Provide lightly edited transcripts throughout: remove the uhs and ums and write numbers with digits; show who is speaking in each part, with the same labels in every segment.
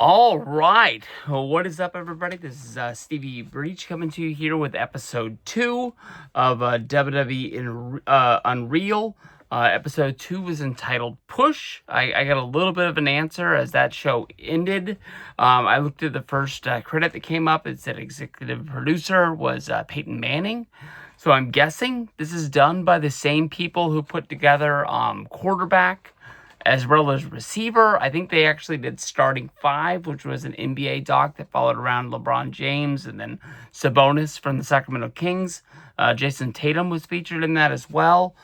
Speaker 1: All right. Well, what is up, everybody? This is Stevie Breach coming to you here with episode 2 of WWE Unreal. Episode 2 was entitled Push. I got a little bit of an answer as that show ended. I looked at the first credit that came up. It said executive producer was Peyton Manning. So I'm guessing this is done by the same people who put together quarterback as well as receiver. I think they actually did starting five, which was an NBA doc that followed around LeBron James and then Sabonis from the Sacramento Kings. Jason Tatum was featured in that as well.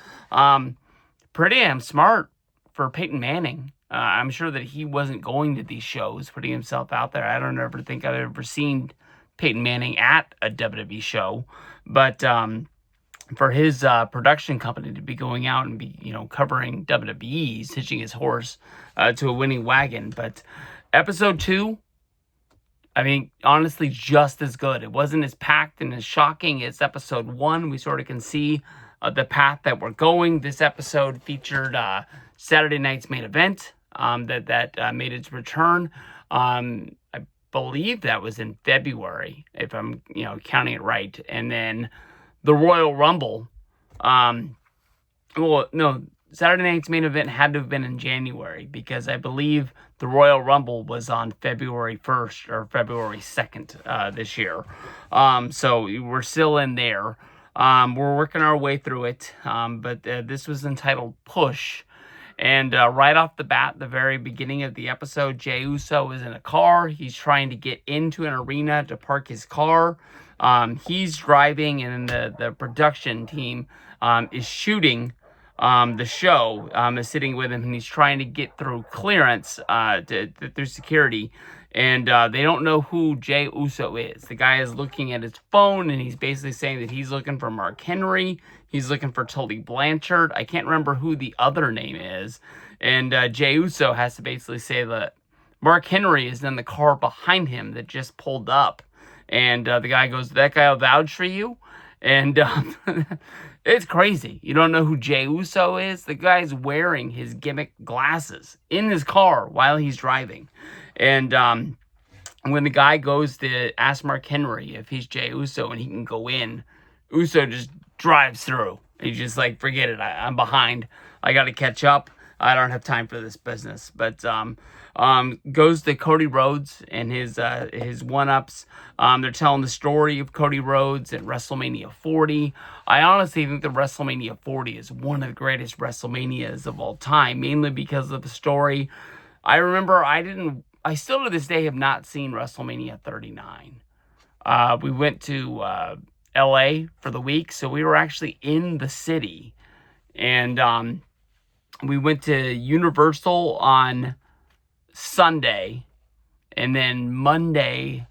Speaker 1: Pretty damn smart for Peyton Manning. I'm sure that he wasn't going to these shows, putting himself out there. I don't ever think I've ever seen Peyton Manning at a WWE show, but for his production company to be going out and be, covering WWE, he's hitching his horse to a winning wagon. But episode 2, I mean, honestly, just as good. It wasn't as packed and as shocking as episode 1. We sort of can see the path that we're going. This episode featured Saturday night's main event that made its return. I believe that was in February, if I'm counting it right, and then the Royal Rumble. Saturday night's main event had to have been in January because I believe the Royal Rumble was on February 1st or February 2nd this year. So we're still in there. We're working our way through it. But this was entitled Push. And right off the bat, the very beginning of the episode, Jey Uso is in a car. He's trying to get into an arena to park his car. He's driving, and the production team is shooting the show, is sitting with him, and he's trying to get through clearance through security. And they don't know who Jey Uso is. The guy is looking at his phone, and he's basically saying that he's looking for Mark Henry. He's looking for Tully Blanchard. I can't remember who the other name is. And Jey Uso has to basically say that Mark Henry is in the car behind him that just pulled up. And the guy goes, "That guy will vouch for you." And it's crazy. You don't know who Jey Uso is? The guy's wearing his gimmick glasses in his car while he's driving. And when the guy goes to ask Mark Henry if he's Jey Uso and he can go in, Uso just drives through. He's just like, forget it. I'm behind. I got to catch up. I don't have time for this business. But goes to Cody Rhodes and his one-ups. They're telling the story of Cody Rhodes at WrestleMania 40. I honestly think that WrestleMania 40 is one of the greatest WrestleManias of all time, mainly because of the story. I remember I still to this day have not seen WrestleMania 39. We went to LA for the week, so we were actually in the city. And we went to Universal on Sunday, and then Monday,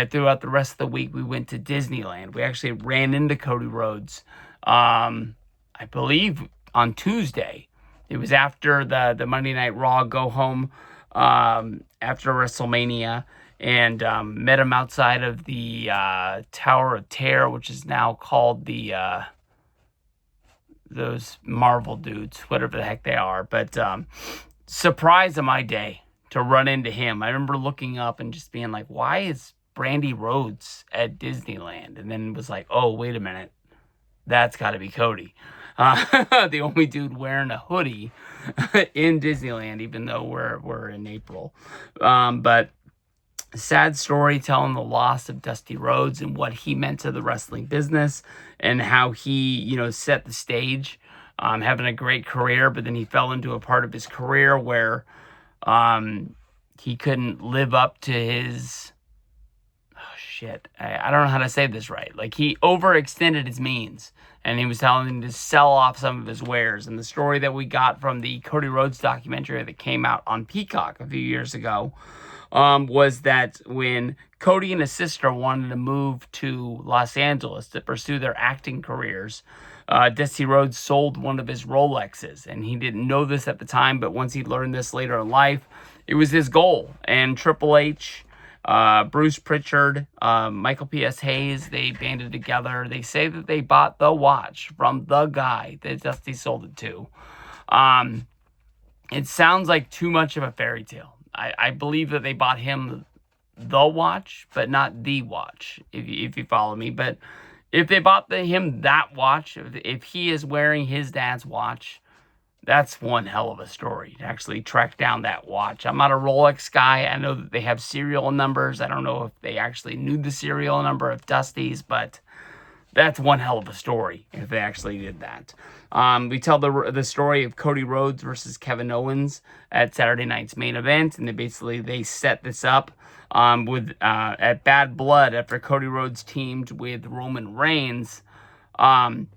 Speaker 1: throughout the rest of the week, we went to Disneyland. We actually ran into Cody Rhodes, I believe, on Tuesday. It was after the Monday Night Raw go-home after WrestleMania, and met him outside of the Tower of Terror, which is now called those Marvel dudes, whatever the heck they are. But surprise of my day to run into him. I remember looking up and just being like, why is Brandy Rhodes at Disneyland? And then was like, oh, wait a minute. That's got to be Cody. The only dude wearing a hoodie in Disneyland, even though we're in April. But sad story telling the loss of Dusty Rhodes and what he meant to the wrestling business and how he, set the stage, having a great career, but then he fell into a part of his career where he couldn't live up to his, I don't know how to say this right. Like, he overextended his means, and he was telling him to sell off some of his wares. And the story that we got from the Cody Rhodes documentary that came out on Peacock a few years ago was that when Cody and his sister wanted to move to Los Angeles to pursue their acting careers, Dusty Rhodes sold one of his Rolexes, and he didn't know this at the time, but once he learned this later in life, it was his goal. And Triple H, Bruce Pritchard, Michael P.S. Hayes, they banded together. They say that they bought the watch from the guy that Dusty sold it to. It sounds like too much of a fairy tale. I believe that they bought him the watch, but not the watch, if you follow me. But if they bought him that watch, if he is wearing his dad's watch, that's one hell of a story to actually track down that watch. I'm not a Rolex guy. I know that they have serial numbers. I don't know if they actually knew the serial number of Dusty's, but that's one hell of a story if they actually did that. We tell the story of Cody Rhodes versus Kevin Owens at Saturday night's main event, and they set this up with at Bad Blood after Cody Rhodes teamed with Roman Reigns. Kevin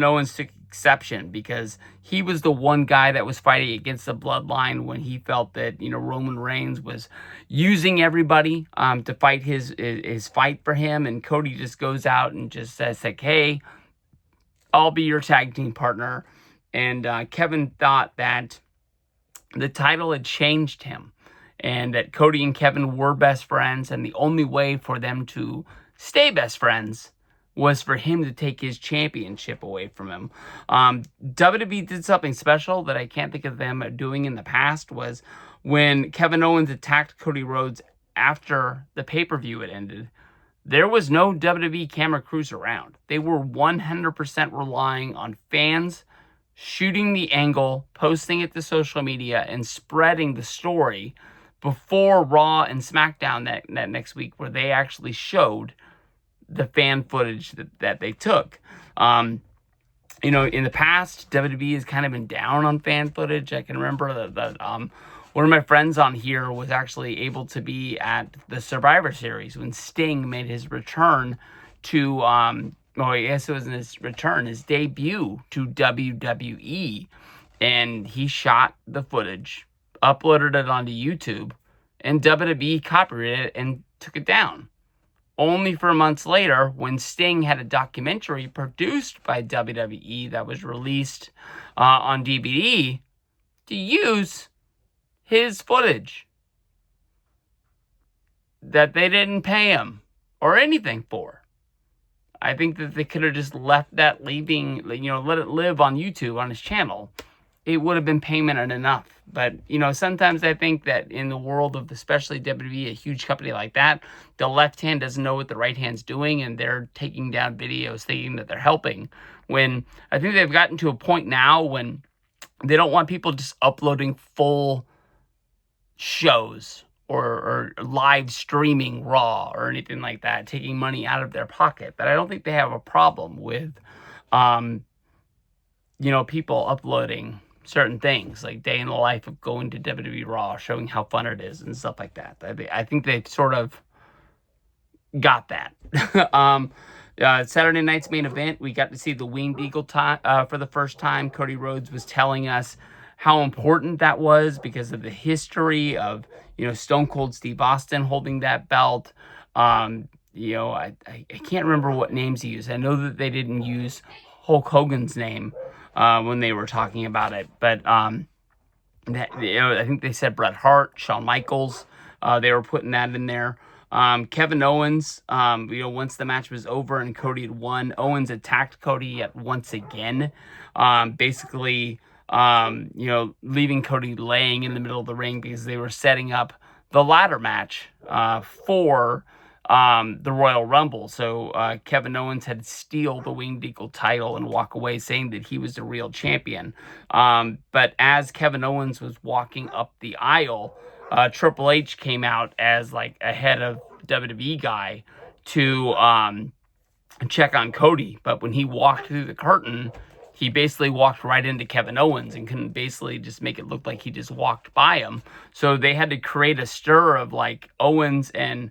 Speaker 1: Owens took exception because he was the one guy that was fighting against the bloodline when he felt that, Roman Reigns was using everybody to fight his fight for him. And Cody just goes out and just says, like, hey, I'll be your tag team partner. And Kevin thought that the title had changed him and that Cody and Kevin were best friends. And the only way for them to stay best friends was for him to take his championship away from him. WWE did something special that I can't think of them doing in the past, was when Kevin Owens attacked Cody Rhodes after the pay-per-view had ended. There was no WWE camera crews around. They were 100% relying on fans shooting the angle, posting it to social media, and spreading the story before Raw and SmackDown that next week, where they actually showed the fan footage that they took. In the past, WWE has kind of been down on fan footage. I can remember that one of my friends on here was actually able to be at the Survivor Series when Sting made his return to, I guess it was his debut to WWE. And he shot the footage, uploaded it onto YouTube, and WWE copyrighted it and took it down. Only for months later, when Sting had a documentary produced by WWE that was released on DVD, to use his footage that they didn't pay him or anything for. I think that they could have just left that let it live on YouTube on his channel. It would have been payment enough. But, sometimes I think that in the world of especially WWE, a huge company like that, the left hand doesn't know what the right hand's doing, and they're taking down videos thinking that they're helping. When I think they've gotten to a point now when they don't want people just uploading full shows or live streaming Raw or anything like that, taking money out of their pocket. But I don't think they have a problem with, people uploading certain things like day in the life of going to WWE Raw, showing how fun it is and stuff like that. I think they sort of got that. Saturday night's main event, we got to see the Winged Eagle for the first time. Cody Rhodes was telling us how important that was because of the history of, Stone Cold Steve Austin holding that belt. I can't remember what names he used. I know that they didn't use Hulk Hogan's name when they were talking about it, but I think they said Bret Hart, Shawn Michaels. They were putting that in there. Kevin Owens, once the match was over and Cody had won, Owens attacked Cody yet once again, leaving Cody laying in the middle of the ring because they were setting up the ladder match for the Royal Rumble. So Kevin Owens had to steal the Winged Eagle title and walk away saying that he was the real champion. But as Kevin Owens was walking up the aisle, Triple H came out as like a head of WWE guy to check on Cody. But when he walked through the curtain, he basically walked right into Kevin Owens and couldn't basically just make it look like he just walked by him. So they had to create a stir of like Owens and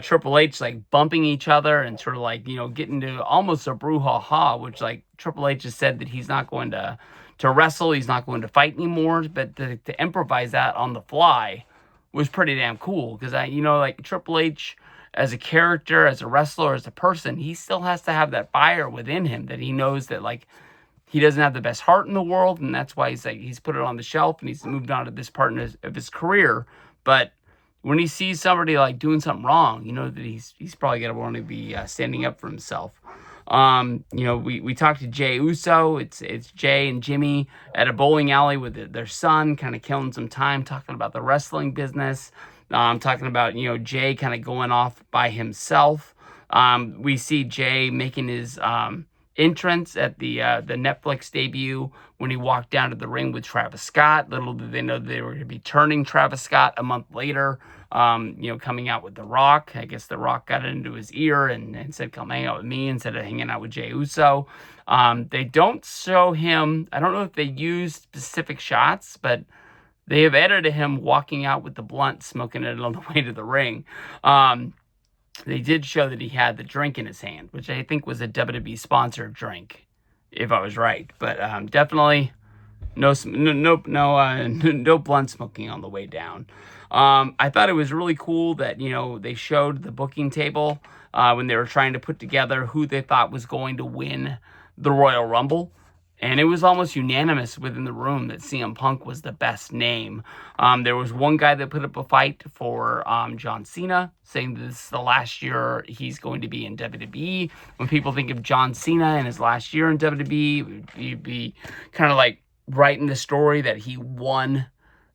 Speaker 1: Triple H like bumping each other and sort of like, getting to almost a brouhaha, which like Triple H has said that he's not going to wrestle. He's not going to fight anymore. But to improvise that on the fly was pretty damn cool because like Triple H as a character, as a wrestler, as a person, he still has to have that fire within him that he knows that like he doesn't have the best heart in the world, and that's why he's put it on the shelf and he's moved on to this part of his career. But when he sees somebody like doing something wrong, that he's probably gonna want to be standing up for himself. We talked to Jey Uso. It's Jey and Jimmy at a bowling alley with their son, kind of killing some time, talking about the wrestling business. Talking about, Jey kind of going off by himself. We see Jey making his entrance at the Netflix debut when he walked down to the ring with Travis Scott. Little did they know they were going to be turning Travis Scott a month later, coming out with The Rock. I guess The Rock got into his ear and said, come hang out with me instead of hanging out with Jey Uso. They don't show him. I don't know if they use specific shots, but they have edited him walking out with the blunt, smoking it on the way to the ring. They did show that he had the drink in his hand, which I think was a WWE sponsored drink, if I was right. But definitely no blunt smoking on the way down. I thought it was really cool that they showed the booking table when they were trying to put together who they thought was going to win the Royal Rumble. And it was almost unanimous within the room that CM Punk was the best name. There was one guy that put up a fight for John Cena, saying that this is the last year he's going to be in WWE. When people think of John Cena and his last year in WWE, you'd be kind of like writing the story that he won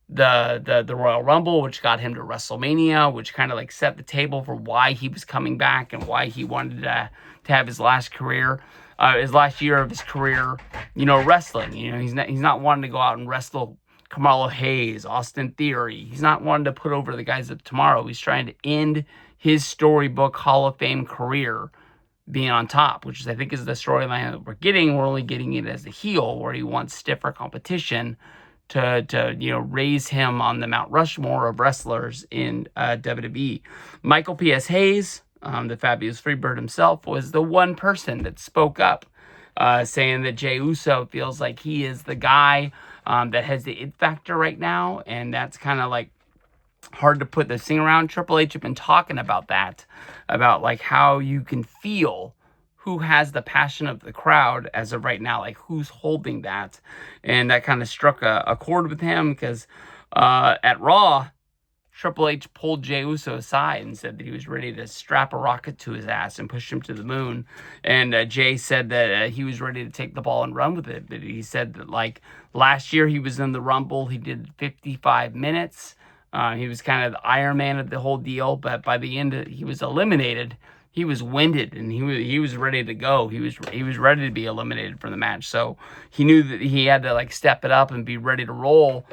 Speaker 1: the Royal Rumble, which got him to WrestleMania, which kind of like set the table for why he was coming back and why he wanted to have his last year of his career, wrestling. He's not wanting to go out and wrestle Kamala Hayes, Austin Theory. He's not wanting to put over the guys of tomorrow. He's trying to end his storybook Hall of Fame career being on top, which I think is the storyline that we're getting. We're only getting it as a heel, where he wants stiffer competition to raise him on the Mount Rushmore of wrestlers in WWE. Michael P.S. Hayes, the fabulous Freebird himself, was the one person that spoke up, saying that Jey Uso feels like he is the guy that has the it factor right now, and that's kind of like hard to put this thing around. Triple H have been talking about that, about like how you can feel who has the passion of the crowd as of right now, like who's holding that. And that kind of struck a chord with him because at Raw, Triple H pulled Jey Uso aside and said that he was ready to strap a rocket to his ass and push him to the moon. And Jey said that he was ready to take the ball and run with it. But he said that like last year he was in the Rumble, he did 55 minutes. He was kind of the Iron Man of the whole deal, but by the end he was eliminated. He was winded and he was ready to go. He was ready to be eliminated from the match. So he knew that he had to like step it up and be ready to roll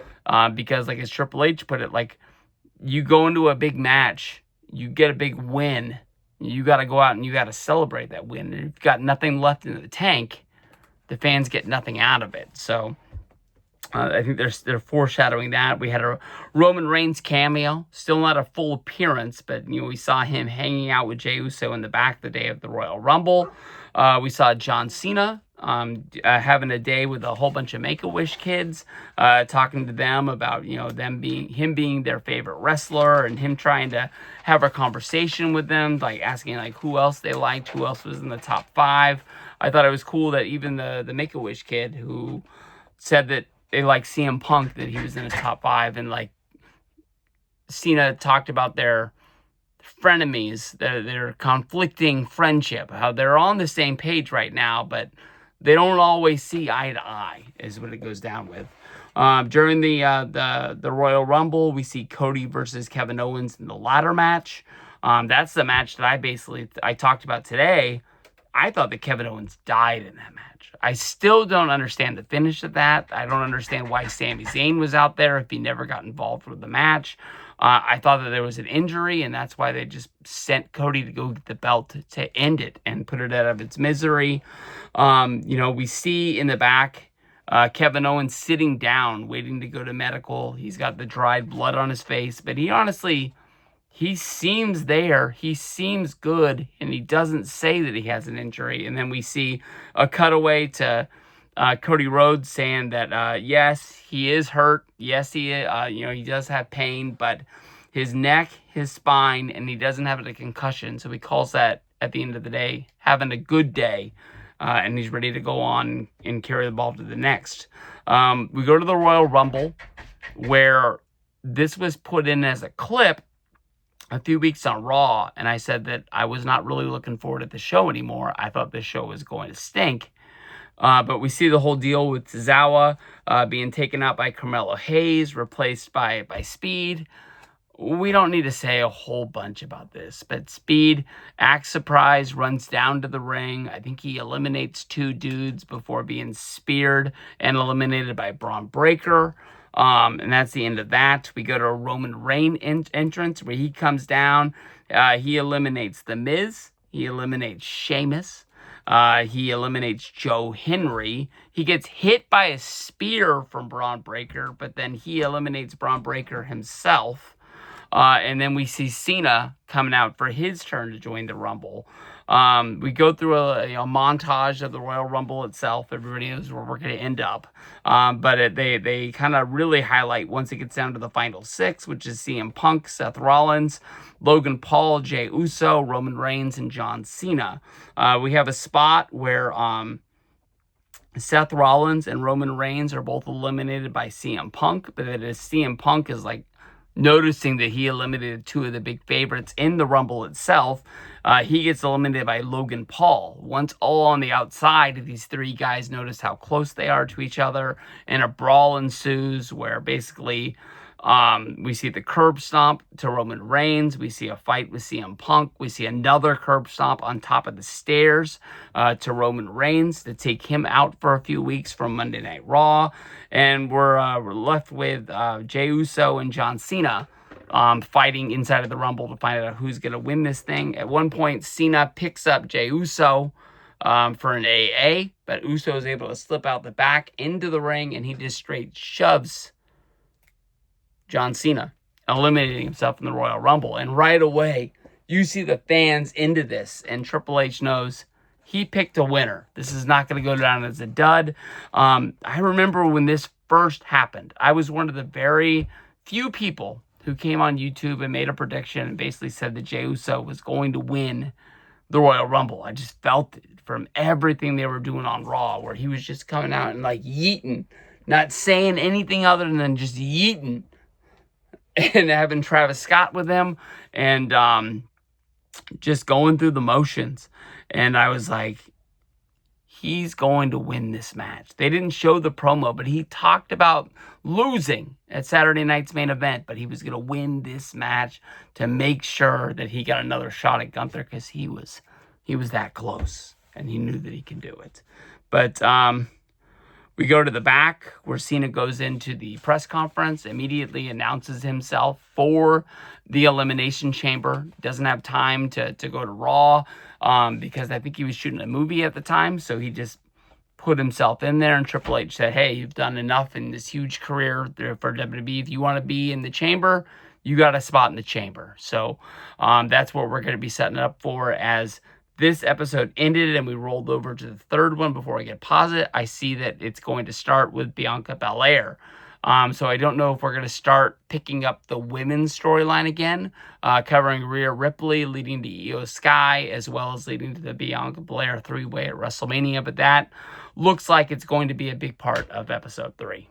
Speaker 1: because, like as Triple H put it, like you go into a big match, you get a big win, you got to go out and you got to celebrate that win. And if you've got nothing left in the tank, the fans get nothing out of it. So I think they're foreshadowing that. We had a Roman Reigns cameo, still not a full appearance, but we saw him hanging out with Jey Uso in the back the day of the Royal Rumble. We saw John Cena having a day with a whole bunch of Make-A-Wish kids, talking to them about him being their favorite wrestler, and him trying to have a conversation with them, like asking like who else they liked, who else was in the top 5. I thought it was cool that even the Make-A-Wish kid who said that they like CM Punk, that he was in his top 5, and like Cena talked about their frenemies, their conflicting friendship, how they're on the same page right now, but they don't always see eye to eye, is what it goes down with. During the Royal Rumble, we see Cody versus Kevin Owens in the ladder match. That's the match that I talked about today. I thought that Kevin Owens died in that match. I still don't understand the finish of that. I don't understand why Sami Zayn was out there if he never got involved with the match. I thought that there was an injury, and that's why they just sent Cody to go get the belt to end it and put it out of its misery. We see in the back Kevin Owens sitting down, waiting to go to medical. He's got the dried blood on his face, but he seems there. He seems good, and he doesn't say that he has an injury. And then we see a cutaway to Cody Rhodes saying that, yes, he is hurt. Yes, he does have pain, but his neck, his spine, and he doesn't have a concussion. So he calls that, at the end of the day, having a good day. And he's ready to go on and carry the ball to the next. We go to the Royal Rumble, where this was put in as a clip a few weeks on Raw, and I said that I was not really looking forward to the show anymore. I thought this show was going to stink. But we see the whole deal with Tozawa being taken out by Carmelo Hayes, replaced by Speed. We don't need to say a whole bunch about this, but Speed acts surprised, runs down to the ring. I think he eliminates 2 dudes before being speared and eliminated by Braun Breaker. And that's the end of that. We go to a Roman Reigns entrance where he comes down. He eliminates The Miz. He eliminates Sheamus. He eliminates Joe Henry. He gets hit by a spear from Braun Breaker, but then he eliminates Braun Breaker himself. And then we see Cena coming out for his turn to join the Rumble. We go through a montage of the Royal Rumble itself. Everybody knows where we're going to end up. But they kind of really highlight once it gets down to the final 6, which is CM Punk, Seth Rollins, Logan Paul, Jey Uso, Roman Reigns, and John Cena. We have a spot where Seth Rollins and Roman Reigns are both eliminated by CM Punk, but it is CM Punk is like noticing that he eliminated 2 of the big favorites in the Rumble itself. He gets eliminated by Logan Paul. Once all on the outside, these 3 guys notice how close they are to each other, and a brawl ensues where basically we see the curb stomp to Roman Reigns. We see a fight with CM Punk. We see another curb stomp on top of the stairs to Roman Reigns to take him out for a few weeks from Monday Night Raw. And we're left with Jey Uso and John Cena fighting inside of the Rumble to find out who's going to win this thing. At one point, Cena picks up Jey Uso for an AA, but Uso is able to slip out the back into the ring, and he just straight shoves John Cena, eliminating himself in the Royal Rumble. And right away, you see the fans into this, and Triple H knows he picked a winner. This is not going to go down as a dud. I remember when this first happened, I was one of the very few people who came on YouTube and made a prediction and basically said that Jey Uso was going to win the Royal Rumble. I just felt it from everything they were doing on Raw, where he was just coming out and like yeeting, not saying anything other than just yeeting, and having Travis Scott with him, and just going through the motions. And I was like, he's going to win this match. They didn't show the promo, but he talked about losing at Saturday night's main event, but he was going to win this match to make sure that he got another shot at Gunther, because he was that close, and he knew that he could do it. But we go to the back where Cena goes into the press conference, immediately announces himself for the Elimination Chamber. Doesn't have time to go to Raw because I think he was shooting a movie at the time. So he just put himself in there, and Triple H said, hey, you've done enough in this huge career for WWE. If you want to be in the chamber, you got a spot in the chamber. So that's what we're going to be setting up for. As this episode ended and we rolled over to the 3rd one, before I get pause it, I see that it's going to start with Bianca Belair. So I don't know if we're going to start picking up the women's storyline again, covering Rhea Ripley leading to Io Sky, as well as leading to the Bianca Belair 3-way at WrestleMania. But that looks like it's going to be a big part of episode 3.